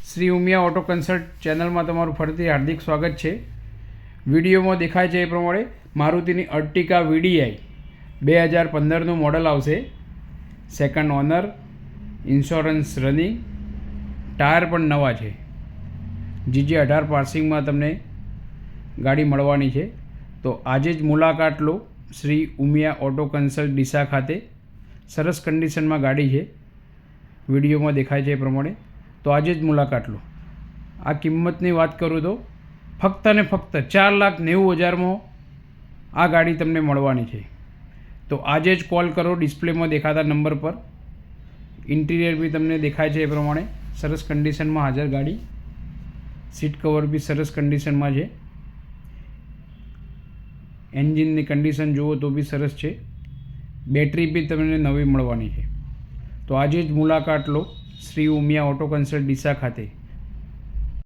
Shri Umiya auto consult ચેનલમાં તમારું ફરીથી હાર્દિક સ્વાગત છે. વિડીયોમાં દેખાય છે એ પ્રમાણે મારુતિની અર્ટિકા VDI 2015નું મોડલ આવશે. Second owner, insurance running, tyre પણ નવા છે. GJ18 પાર્સિંગમાં તમને ગાડી મળવાની છે. તો આજે જ મુલાકાત લો શ્રી ઉમિયા ઓટો કન્સલ્ટ ડીસા ખાતે. સરસ કન્ડિશનમાં ગાડી છે, વિડીયોમાં દેખાય છે એ પ્રમાણે. તો આજે જ મુલાકાત લો. આ કિંમતની વાત કરું તો ફક્ત ને ફક્ત 4,90,000માં આ ગાડી તમને મળવાની છે. તો આજે જ કોલ કરો ડિસ્પ્લેમાં દેખાતા નંબર પર. ઇન્ટિરિયર બી તમને દેખાય છે એ પ્રમાણે સરસ કન્ડિશનમાં હાજર ગાડી. સીટ કવર બી સરસ કન્ડિશનમાં છે. એન્જિનની કન્ડિશન જુઓ તો બી સરસ છે. બેટરી બી તમને નવી મળવાની છે. તો આજે જ મુલાકાત લો શ્રી ઉમિયા ઓટો કન્સલ્ટ ડીસા ખાતે.